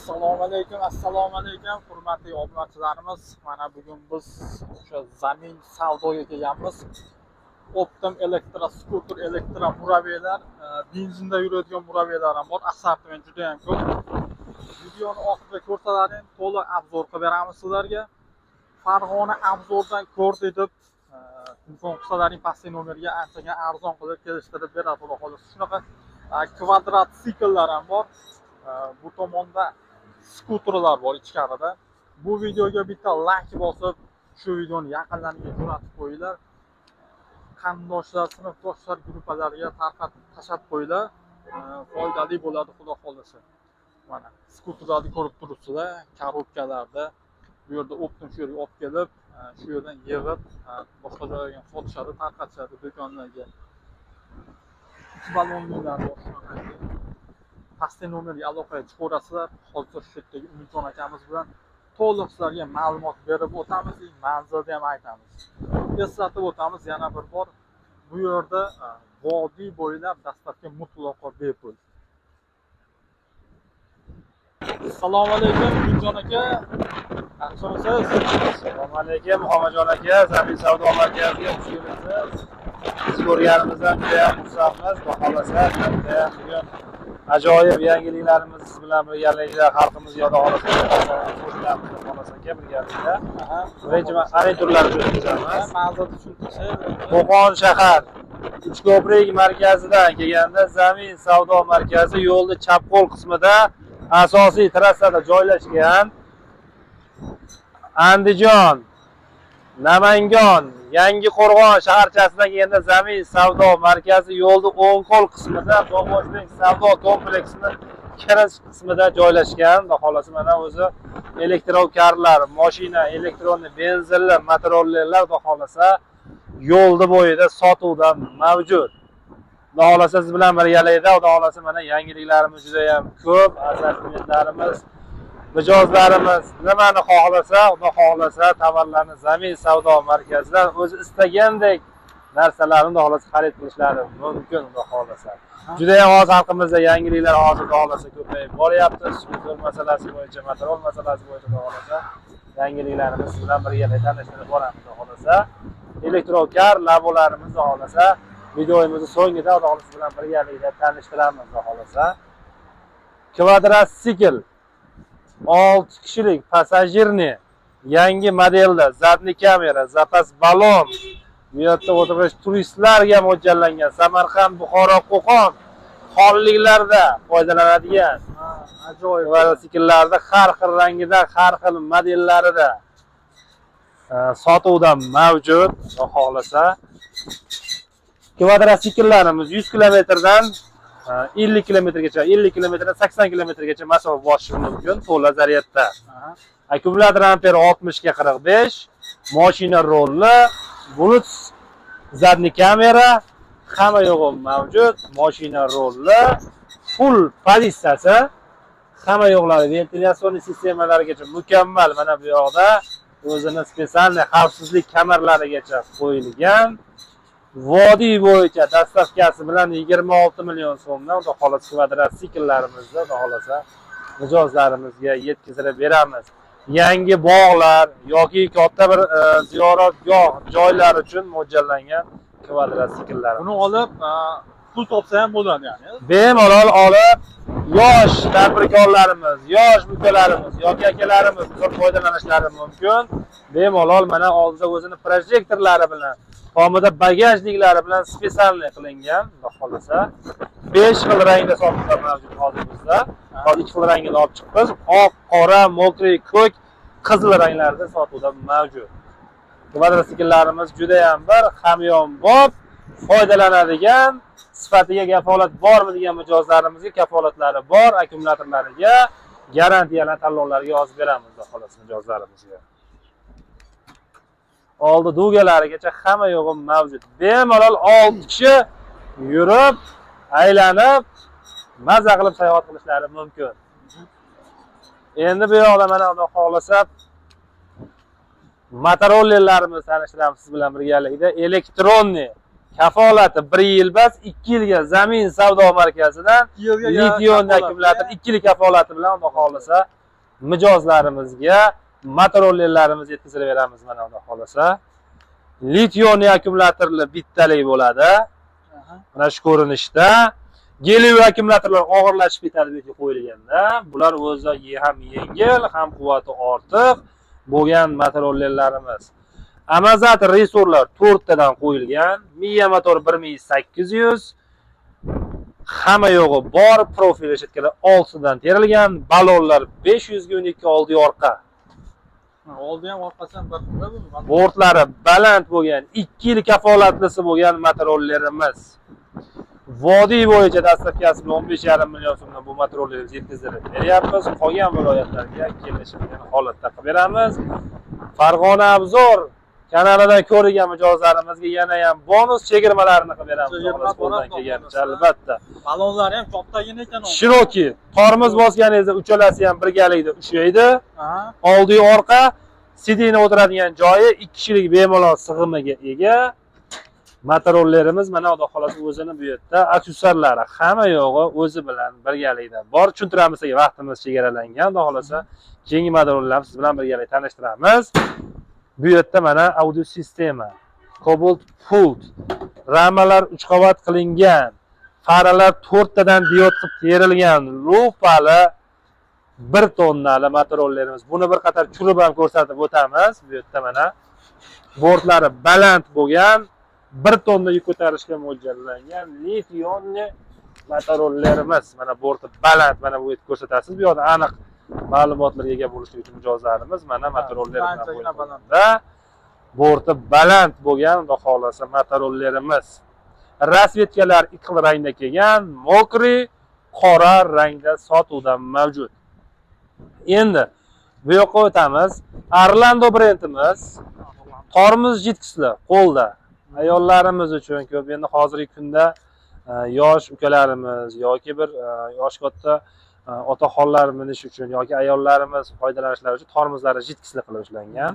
Assalomu alaykum, hurmatli obunachilarimiz. Mana bugun biz o'sha zamin savdoga kelganmiz. Optim skuter, murabbiylar, benzinda yuradigan murabbiylar ham bor. Assortiment juda ham ko'p. Videoni oxirida ko'rsalaring, to'liq obzor qilib beramiz sizlarga. Farg'ona obzordan ko'rdi deb telefon qilsalaring pastki nomerga anchaga arzon qilib kelishtirib beradi, xudo xolisa. Shunaqa kvadrat sikllar ham bor. Bu tomonda skuterlar bor ichkarida. Bu videoga bitta like bosib, shu videoni yaqinlarga jo'natib qo'yinglar. Qarindoshlar, sinfdoshlar guruhlariga tarqatib tashab qo'yinglar. Foydali bo'ladi, xudo xolisa. Mana skuterlarni ko'rib turibsizlar, korobkalarda. Bu yerda optim shu yerga olib kelib, shu yerdan yig'ib, boshqa joyga sotishadi, tarqatishadi do'konlarga. Ich ballonlar bor shunaqangi. Pastki nomerga aloqaga chiqaverasizlar. Hozir shu yerdagi Umidjon akamiz bilan to'liq sizlarga ma'lumot berib o'tamiz, manzilni ham aytamiz. Eslatib o'tamiz yana bir bor, bu yerda vodiy bo'ylab dastlabki mutlaqo bepul. Assalomu alaykum Umidjon aka. Yaxshimisiz? Assalomu alaykum Muhammadjon aka, Zamin savdo markaziga xush kelibsiz. Siz ko'rganimizdan juda ham xursandmiz. Xohlasa, bugun ajoyib yangiliklarimiz siz bilan birgalikda xalqimiz yodi olasiz. Xohlasa aka birgalikda. Birinchi xaridorlarni o'tkazamiz. Manzilni tushuntirsangiz. Qo'qon shahar Uchko'prik markazidan kelganda Zamin savdo markazi yo'lning chap qo'l qismida asosiy trassada joylashgan. Andijon, Namangan, Yangiqo'rg'on shaharchasidan kelganda Zamin savdo markazi yo'lning o'ng qo'l qismida Boboshbek savdo kompleksining kirish qismida joylashgan. Xohlasa mana o'zi elektrokarlar, mashina, elektron benzinli motorollerlar xohlasa yo'lda bo'yida sotuvda mavjud. Xohlasa siz bilan birgalikda, xohlasa mana yangiliklarimiz juda ham ko'p, assortimentlarimiz, mijozlarimiz nimani xohlasa, uni xohlasa tovarlarni Zamin savdo markazidan o'zi istagandek narsalarni xohlasa xarid qilishlari mumkin, xohlasa. Juda ham oz xalqimizda yangiliklar hozir xohlasa ko'payib boryapti. Skuter masalasi bo'yicha, motorol masalasi bo'yicha xohlasa yangiliklarimiz bilan birga tanishtirib boramiz, xohlasa. Elektrokar labolarimiz xohlasa videomizni so'ngida xohlasa bilan birgalikda tanishtiramiz, xohlasa. Kvadratsikl 6 kishilik passajirni yangi modelda zadniy kamera, zapas balon, bu yerda o'tirish turistlarga mo'ljallangan Samarqand, Buxoro, Qo'qon xonliklarda foydalanadigan ajoyib kvadratsiklarda har xil rangida, har xil modellarida sotuvda mavjud, xohlasa. Kvadratsiklarimiz 100 kilometrdan 50 kilometrgacha, 50 kilometrdan 80 kilometrgacha masofa bosishi mumkin to'la zaryadda. Akkumulyator amperi 60 ga 45, mashina rolli, bulut zadniy kamera, hamma yo'g'i mavjud, mashina rolli, full politsiyasi, hamma yo'qlari ventilyatsiya sistemalarigacha mukammal. Mana bu yoqda o'zini spesialniy xavfsizlik kamerlarigacha qo'yilgan. Vodiy bo'yicha dastavkasi bilan 26 million so'mdan xohlasa kvadratsiklarimizni xohlasa mijozlarimizga yetkazib beramiz. Yangi bog'lar yoki katta bir ziyoratgoh joylar uchun mo'ljallangan kvadratsiklar. Buni olib pul topsa ham bo'ladi, ya'ni. Bemalol olib yosh tadbirkorlarimiz, yosh bukalarimiz yoki akalarimiz foydalanishlari mumkin. Bemalol mana oldida o'zini projektorlari bilan, tomida bagajliklari bilan spesialniy qilingan, xohlasa 5 xil rangda sotuvda mavjud hozir bizda. Hozir 2 xil rangini olib chiqdik. Oq, qora, mokriy, ko'k, qizil ranglarda sotuvda mavjud. Kvadratsiklarimiz juda ham bir hamyonbop, foydalanadigan, sifatiga kafolat bormi degan mijozlarimizga kafolatlari bor, akkumulyatorlariga garantiyalar tanlovlarga yozib beramiz, xohlasa mijozlarimizga. Oldi dugalarigacha hamma yo'g'i mavjud. Bemalol 6 kishi yurib, aylanib, maza qilib sayohat qilishlari mumkin. Endi bu yoqda mana uni xohlasa motorollerlarimizni tanishtiramiz siz bilan birgalikda. Elektronni kafolati 1 yil bas, 2 yilga Zamin savdo markazidan lition akkumulyator 2 yil kafolati bilan Xudo xolasa mijozlarimizga motorollerlarimizni yetkazib beramiz mana Xudo xolasa. Lition akkumulyatorli bittalik bo'ladi. Mana shu ko'rinishda geliy akkumulyatorlar og'irlashib ketadi bu yerga qo'yilganda. Bular o'zi ham yengil, ham quvvati ortiq bo'lgan motorollerlarimiz. Amazat resurlar 4 tadan qo'yilgan. Miya motor 1800. Hamma yo'g'i bor, profil eshitkalar 6 dan terilgan, balonlar 500 ga 12 oldi orqa. Oldi ham orqasi ham bir xil bu. Bortlari baland bo'lgan, 2 yil kafolatlisi bo'lgan motorollerimiz. Vodiy bo'yicha dastlabkasi 15,5 million so'mdan bu motorollerimizni yetkazib beryapmiz. Qolgan viloyatlarga kelishilgan holatda qilib beramiz. Farg'ona Abzor kanalidan ko'rgan mijozlarimizga yana ham bonus chegirmalarini qilib beramiz. Qo'ldan kelganicha albatta. Balonlari ham kattagina ekan. Shiroki, tormoz bosganingizda uchalasi ham birgalikda ushlaydi. Oldi orqa sidina o'tiradigan joyi 2 kishilik bemalol sig'imiga ega. Motorollerimiz mana Xudo xolasa o'zini bu yerda aksessuarlari hamma yo'g'i o'zi bilan birgalikda bor. Tushuntiramiz, vaqtimiz chegaralangan. Xudo xolasa keyingi motorollarni siz bilan birgalikda tanishtiramiz. Bu yerda mana audio sistema, Cobalt pult, ramalar 3 qavat qilingan, faralar 4 tadan diod qilib terilgan, lupali 1 tonnali motorollerimiz. Buni bir qator churib ham ko'rsatib o'tamiz. Bu yerda mana bortlari baland bo'lgan, 1 tonna yuk ko'tarishga mo'ljallangan lition motorollerimiz. Mana borti baland, mana bu yerda ko'rsatasiz. Bu yerda aniq ma'lumotlarga ega bo'lishi uchun mijozlarimiz mana motorollerimiz bilan borti baland bo'lgan Xudo xolasa motorollerimiz. Rasvetkalar 2 xil rangda kelgan, mokri, qora rangda sotuvda mavjud. Endi bu yoqqa o'tamiz. Orlando brendimiz tormoz jitkisli qo'lda ayollarimiz uchun ko'p. Endi hozirgi kunda yosh ukalarimiz yoki bir yosh katta otaxonlar minish uchun yoki ayollarimiz foydalanishlari uchun tormozlari jitkisli qilib ishlangan.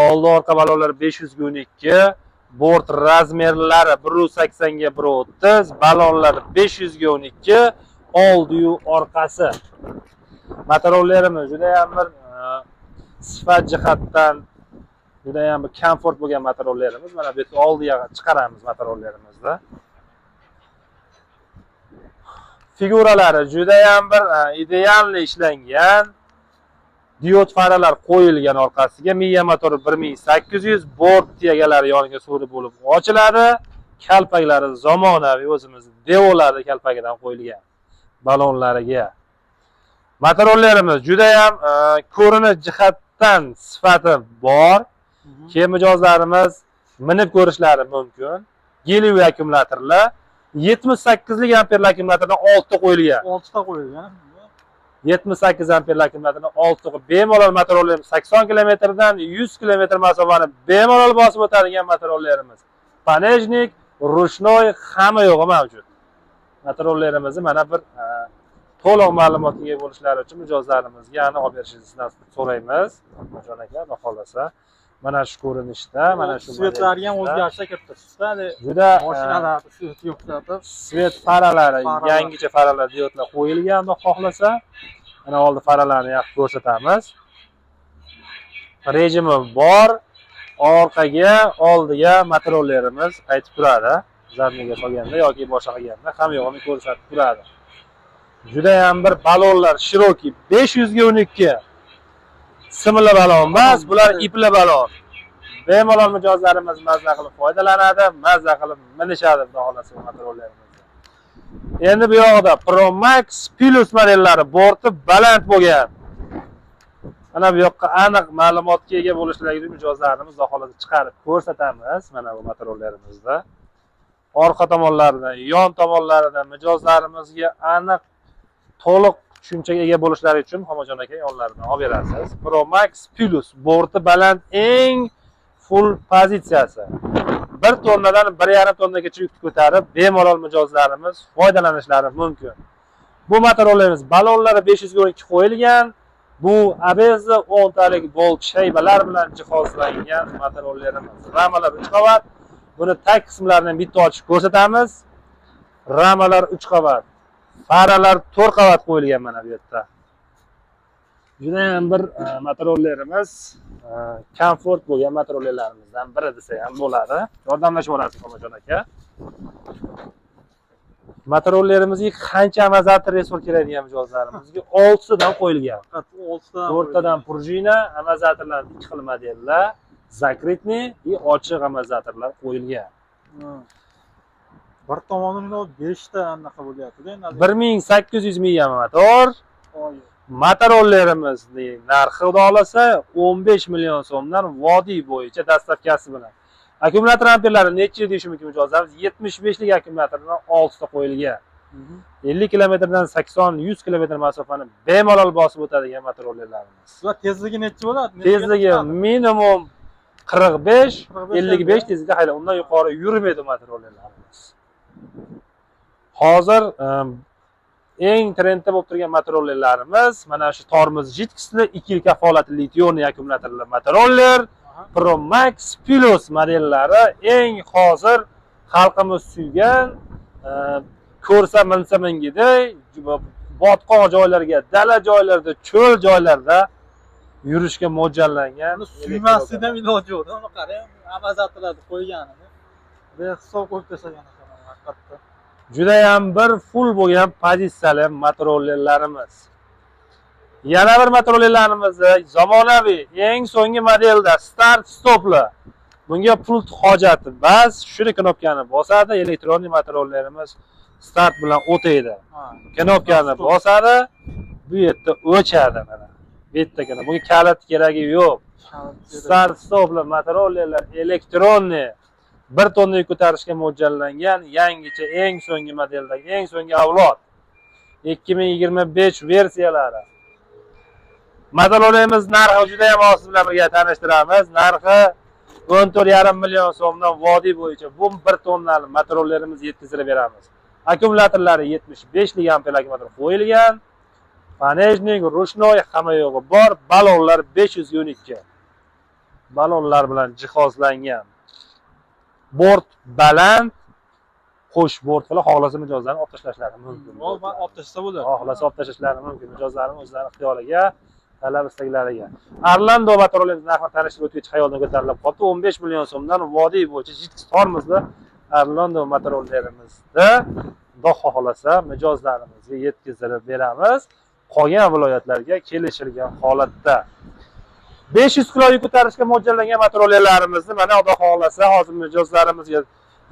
Oldi orqa balonlari 500 ga 12, bort razmerlari 180 ga 130, balonlar 500 ga 12, oldi yu orqasi. Motorollerimiz juda ham bir sifat jihatdan juda ham bir komfort bo'lgan motorollerimiz. Mana bu yerga oldiga chiqaramiz motorollerimizni. Figuralari juda ham bir ideal ishlangan. Diod faralar qo'yilgan orqasiga. Miya motori 1800, bort tegalari yoniga so'ri bo'lib ochiladi. Kalpaklari zamonaviy o'zimiz devolari kalpagidan qo'yilgan balonlariga. Motorollerimiz juda ham ko'rinish jihatdan sifati bor. Keyin mijozlarimiz minib ko'rishlari mumkin. Geliy akkumulyatorlar 78 lik amperli akkumulyatordan 6 ta qo'yilgan. 6 ta qo'yilgan. 78 amperli akkumulyatordan 6 ta bemalol motorollerimiz 80 kilometrdan 100 kilometr masofani bemalol bosib o'tadigan motorollerimiz. Panejnik, rushnoy hamma yo'g'i mavjud. Motorollerimizni mana bir to'liq ma'lumotga ega bo'lishlari uchun mijozlarimizga aniq olib berishingizni so'raymiz. Jon aka, xudo xolasa. Mana shu ko'rinishda, mana shu svetlarga ham o'zgarishlar kiritishda. Juda mashinalar svet yo'qotib, svet faralari, yangicha faralar diodlar qo'yilgan, xudo xolasa. Mana oldi faralarni yaxshi ko'rsatamiz. Rejimi bor. Orqaga, oldiga motorollerimiz aytib turadi. Zarniga solganda yoki boshqa qilganda ham yo'g'ini ko'rsatib turadi. Juda ham bir balonlar shiroki 500 ga 12. Simli balon emas, bular ipli balon. Bemalol mijozlarimiz mazza qilib foydalanadi, mazza qilib minishadi xudo xolasa motorollerimizda. Endi bu yoqda Pro Max Plus modellari borti baland bo'lgan. Mana bu yoqqa aniq ma'lumotga ega bo'lishlari uchun mijozlarimiz xudo xolasa chiqarib ko'rsatamiz mana bu motorollerimizda. Orqa tomonlaridan, yon tomonlaridan mijozlarimizga aniq to'liq tushunchaga ega bo'lishlari uchun Xomajon aka yonlaridan olib berasiz. Pro Max Plus borti baland eng full pozitsiyasi. 1 tonnadan 1,5 tonnagacha yuk ko'tarib, bemalol mijozlarimiz foydalanishlari mumkin. Bu motorollerimiz balonlari 500 ga 12 qo'yilgan. Bu ABS 10 talik bolt shaybalar bilan jihozlangan motorollerimiz. Ramalar 3 qavat, Buni tag qismlarini bitta ochib ko'rsatamiz. Ramalar 3 qavat, faralar 4 qavat qo'yilgan mana bu yerda. Juda ham bir motorollerimiz, komfort bo'lgan motorollerlarimizdan biri desa ham bo'ladi. Yordamlashib olasiz Qo'majon aka. Motorollerimizga qancha amazatr resor kerak degan mijozlarimizga 6 tadan qo'yilgan. Faqat 6 tadan. 4 tadan prujina, amazatorlar 2 xil modellar, zakritniy va ochiq amazatorlar qo'yilgan. Bir tomonidan 5 ta anaqa bo'lyapti-da endi. 1800 milliy motor. Motorollerimizning narxi xudo olasa 15 million so'mdan vodiy bo'yicha dastavkasi bilan. Akkumulyator amperlari necha deyish mumkin mijozlarimiz? 75 lik akkumulyatordan 6 ta qo'yilgan. 50 kilometrdan 80-100 kilometr masofani bemalol bosib o'tadigan motorollerlarimiz. Va tezligi necha bo'ladi? Tezligi minimum 45, 55 tezlikda hayda, undan yuqori yurmaydi motorollerlarimiz. Hozir eng trendda bo'lib turgan motorollerlarimiz mana shu tormoz jitkisli 2 yil kafolatli litioniy akkumulyatorli motoroller Pro Max Plus modellari eng hozir xalqimiz suygan, ko'rsa minsa mingiday botqoq joylarga, dala joylarda, cho'l joylarda yurishga mo'ljallangan. Suymaslikdan iloji yo'q. Uni qarang, amazatorlarni qo'yganini. Behisob qo'yib tashlagan ekan haqiqatda. Juda ham bir full bo'lgan pozitsiyali motorollerlarimiz. Yana bir motorollerlarimiz zamonaviy, eng so'nggi modelda start stopli. Bunga pult hojati bas, shuni knopkani bosadi, elektronli motorollerimiz start bilan o'taydi. Knopkani bosadi, bu yerda o'chadi mana. Bu yerdagina bunga kalit keragi yo'q. Start stopli motorollerlar elektronli 1 tonna yuk ko'tarishga mo'ljallangan yangicha eng so'nggi modeldagi eng so'nggi avlod 2025 versiyalari. Motorollerimiz narxi juda ham oz bilan birga tanishtiramiz. Narxi 14,5 million so'mdan vodiy bo'yicha bu 1 tonnali motorollerimiz yetkazib beramiz. Akkumulyatorlari 75 lik amper akkumulyator qo'yilgan. Panejnik, rushnoy hamma yo'g'i bor. Balonlar 512. Balonlar bilan jihozlangan. Bort baland, qo'sh bort bilan xohlasa mijozlarni olib tashlashlari mumkin. Olib tashlasa bo'ladi. Xohlasa olib tashlashlari mumkin. Mijozlarning o'zlari ixtiyoriga, talab istaklariga. Arlando motorollerimiz narxini tanishtirib o'tgach xayoldan ko'tarilib qoldi. 15 million so'mdan vodiy bo'yicha jitkis tormozli Arlando motorollerimizda xudo xohlasa mijozlarimizga yetkazib beramiz. Qolgan viloyatlarga kelishilgan holatda 500 kilo yuk ko'tarishga mo'ljallangan motorollerlarimizni mana xudo xohlasa hozir mijozlarimizga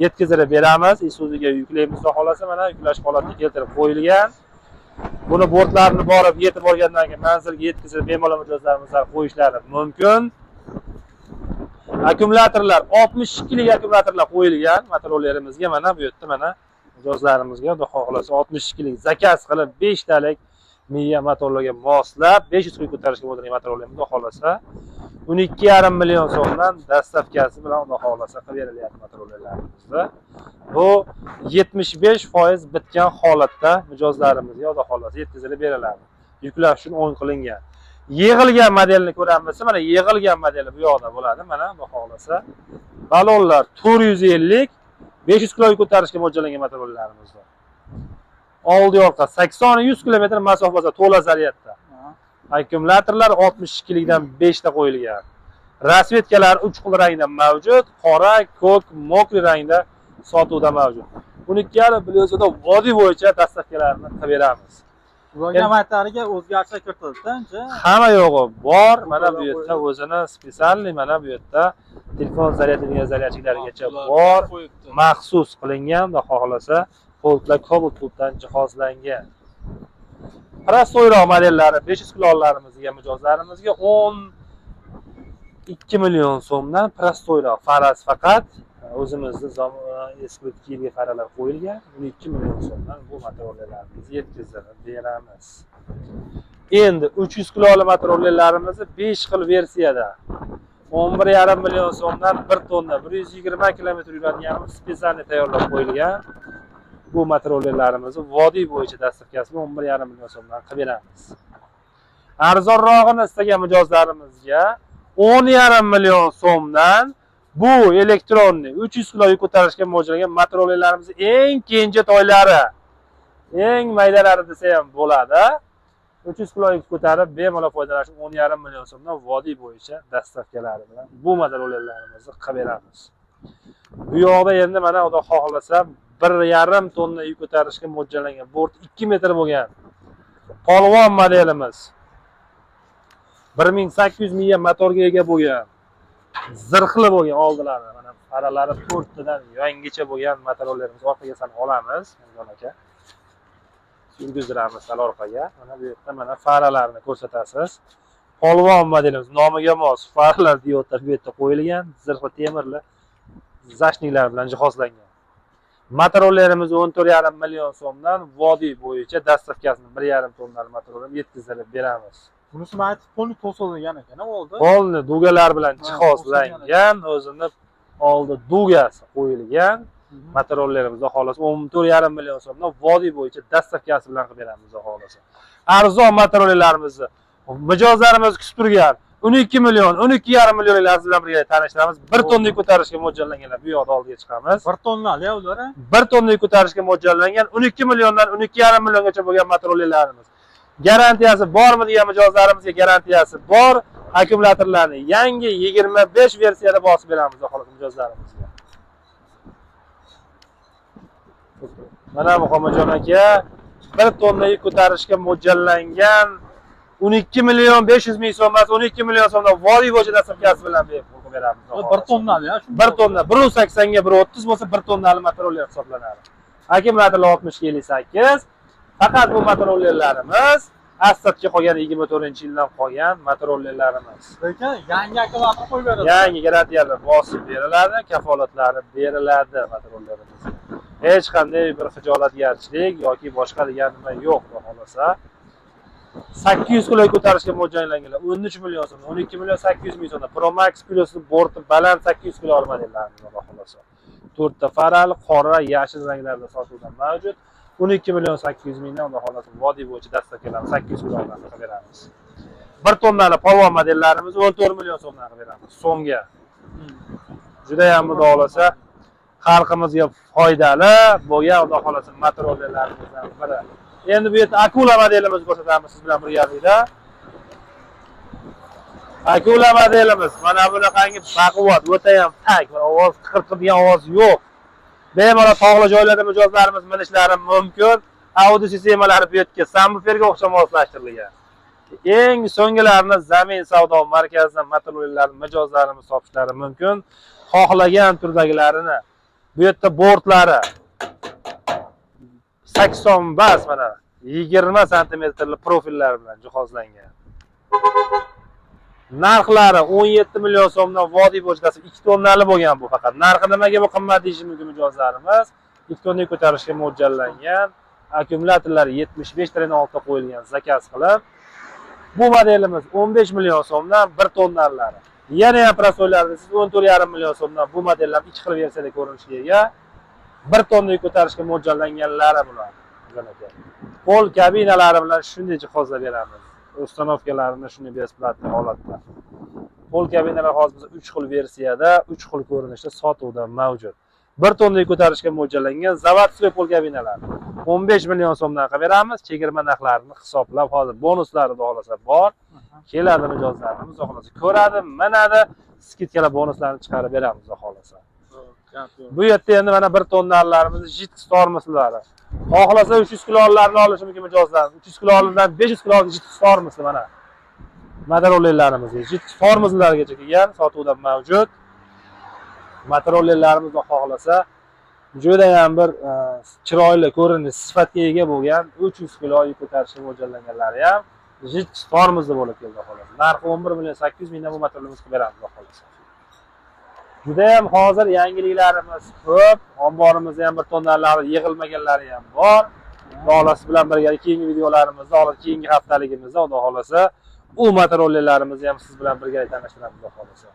yetkazib beramiz. Isuzuga yuklaymiz xudo xohlasa mana yuklash holatiga keltirib qo'yilgan. Buni bortlarini borib yetib olgandan keyin manzilga yetkazib bemalol mijozlarimizga qo'yishlari mumkin. Akkumulyatorlar 62 lik akkumulyatorlar qo'yilgan motorollerimizga mana bu yerda mana mijozlarimizga xudo xohlasa 62 lik zakaz qilib 5 talik miya motorlarga moslab 500 kilo ko'tarishga bo'ladigan motorollerimiz xudo xohlasa 12,5 million so'mdan dastavkasi bilan xudo xohlasa qilib berilyapti motorollerlarimizda. Bu 75% bitgan holatda mijozlarimizga xudo xohlasa yetkazilib beriladi. Yuklash uchun o'yin qilingan. Yig'ilgan modelni ko'ramiz. Mana yig'ilgan modeli bu yoqda bo'ladi. Mana xudo xohlasa balonlar 450 500 kilo ko'tarishga mo'ljallangan motorollerlarimiz bor. Oldi orqa 80-100 kilometr masofada to'la zaryadda. Akkumulyatorlar 62 likdan 5 ta qo'yilgan. Rasvetkalar 3 xil rangda mavjud, qora, ko'k, mokri rangda sotuvda mavjud. 12,5 million vodiy bo'yicha dastavkalarni qilib beramiz. Programmatoriga o'zgarishlar kiritildi-da. Hamma yo'g'i bor. Mana bu yerda o'zini spesialli mana bu yerda telefon zaryadlangan zaryadchiklarigacha bor. Maxsus qilingan va xohlasa poltlar Cobalt-dan jihozlangan. Prostoyroq modellari 500 kilolarimizga mijozlarimizga 12 million so'mdan prostoyroq faraz faqat o'zimizning eski yilgi faralar qo'yilgan 12 million so'mdan bu motorollerlarimizni yetkazib beramiz. Endi 300 kiloli motorollerlarimizni 5 xil versiyada 11,5 million so'mdan 1 tonna 120 kilometr yuradigan spesialni tayyorlab qo'yilgan. Bu motorollerlarimizni vodiy bo'yicha dastavkasini 11,5 million so'mdan qilib beramiz. Arzonrog'ini istagan mijozlarimizga 10,5 million so'mdan Bu elektronni 300 kilo yuk ko'tarishga mo'ljallangan motorollerlarimiz eng kenja toylari. Eng maydalari desa ham bo'ladi. 300 kilo yuk ko'tarib bemalol foydalanish 10,5 million so'mdan vodiy bo'yicha dastavkalari bilan bu motorollerlarimizni qilib beramiz. Bu yoqda endi mana xudo xohlasa 1,5 tonna yuk ko'tarishga mo'ljallangan bort 2 metr bo'lgan polvon modelimiz. 1800 milya motorga ega bo'lgan. Zirhli bo'lgan oldilari, mana faralari 4 tadan yangicha bo'lgan motorollerimiz orqaga san olamiz, Ming'on aka. Yurgizdiramiz sal orqaga. Mana bu yerda mana faralarni ko'rsatasiz. Polvon modelimiz nomiga mos faralar diodlar bu yerda qo'yilgan, zirhli temirli zashniklar bilan jihozlangan. Motorollerimiz 14,5 million so'mdan vodiy bo'yicha dastavkasini 1,5 tonnali motorollerni yetkazib beramiz. Bunisi men aytib qo'lni to'silgan ekan, oldi. Qo'lni dugalar bilan jihozlangan, o'zini oldi dugasi qo'yilgan. Motorollerimizda xolos 14,5 million so'mdan vodiy bo'yicha dastavkasi bilan qilib beramiz xolos. Arzon motorollerlarimizni mijozlarimiz kutib turgan 12 million, 12,5 millionlar bilan birga tanishamiz. 1 tonna ko'tarishga mo'ljallanganlar bu yoqda oldiga chiqamiz. 1 tonnali ular. 1 tonna ko'tarishga mo'ljallangan 12 milliondan 12,5 milliongacha bo'lgan motorollerlarimiz. Garantiyasi bormi degan mijozlarimizga garantiyasi bor. Akkumulyatorlarni yangi 25 versiyada bosib beramiz xolos mijozlarimizga. Mana Muhammadjon aka 1 tonna ko'tarishga mo'ljallangan 12 million 500 ming so'm emas, 12 million so'mdan vodiy bo'yicha dastavkasi bilan bepul beramiz. 1 tonnali ya. 1 tonna 180 ga 130 bo'lsa 1 tonnali motoroller hisoblanadi. Akkumulyatorlar 60-58. Faqat bu motorollerlarimiz aslatga qolgan 24-yildan qolgan motorollerlarimiz. Lekin yangi akkumulyator qo'yib beradi. Yangi garantiyalar bosib beriladi, kafolatlari beriladi motorollerimizga. Hech qanday bir xijolatgarchilik yoki boshqa degan nima yo'q, xohlasa. 800 kilo ko'tarishga mo'ljallanganlar 13 million so'm, 12 million 800 ming so'mda Pro Max Plus borti baland 800 kilo modellarimiz bor xohlasa. 4 ta faral, qora, yashil ranglarda sotuvda mavjud. 12 million 800 mingdan xudo xolasa vodiy bo'yicha dastavkalarni 800 kilodan qilib beramiz. 1 tonnali polvon modellarimiz 14 million so'mdan qilib beramiz. So'mga. Juda ham xudo xolasa xalqimizga foydali bo'lgan xudo xolasa motorollerlarimizdan biri. Endi bu yerda Akula modelimizni ko'rsatamiz siz bilan birgalikda. Akula modelimiz mana bunaqangi baquvvat, o'ta ham tag, ovoz qirqadigan ovoz yo'q. Bemalol tog'li joylarda mijozlarimiz minishlari mumkin. Audio sistemalari bu yerga subwooferga o'xshab moslashtirilgan. Eng so'nggilarini Zamin savdo markazidan motorollerlarni mijozlarimiz topishlari mumkin. Xohlagan turdagilarini bu yerda bortlari 80 bas mana 20 santimetrli profillar bilan jihozlangan. Narxlari 17 million so'mdan vodiy bo'yicha 2 tonnali bo'lgan bu faqat. Narxi nimaga bu qimmat deyishi mumkin mijozlarimiz. 2 tonna ko'tarishga mo'ljallangan. Akkumulyatorlar 75 tadan oltida qo'yilgan zakaz qilib. Bu modelimiz 15 million so'mdan 1 tonnalari. Yana ham prosoylarda siz 14,5 million so'mdan bu modellar 2 xil versiyada ko'rinishga ega. 1 tonna ko'tarishga mo'ljallanganlari bular. Qo'l kabinalari bilan shunday jihozlab beramiz. Ustanovkalarini shunday besplatniy holatda. Qo'l kabinalar hozir biz 3 xil versiyada, 3 xil ko'rinishda sotuvda mavjud. 1 tonna ko'tarishga mo'ljallangan zavodskiy qo'l kabinalar 15 million so'mdan qilib beramiz. Chegirma narxlarini hisoblab hozir bonuslari xohlasa bor. Keladi mijozlarimiz xohlasa ko'radi, minadi, skidkalar bonuslarni chiqarib beramiz xohlasa. Bu yerda endi mana 1 tonnalarimiz JIT tormoslari. Xohlasa 300 kilolarni olishi mumkin mijozlar. 300 kilolardan 500 kilo JIT tormosli mana. Motorollerlarimiz JIT tormoslargacha kelgan sotuvda mavjud. Motorollerlarimiz xohlasa juda ham bir chiroyli ko'rinish sifatga ega bo'lgan 300 kilo yuk ko'tarishga mo'ljallanganlari ham JIT tormosli bo'lib keldi xohlasa. Narxi 11 million 800 mingdan bu motorlarimizni qilib beramiz xohlasa. Juda ham hozir yangiliklarimiz ko'p. Omborimizda ham 1 tonnalari yig'ilmaganlari ham bor. Xohlasa bilan birga keyingi videolarimizda, keyingi haftaligimizda xudo xolasa u motorollerlarimizni ham siz bilan birga tanishtiramiz xohlasa.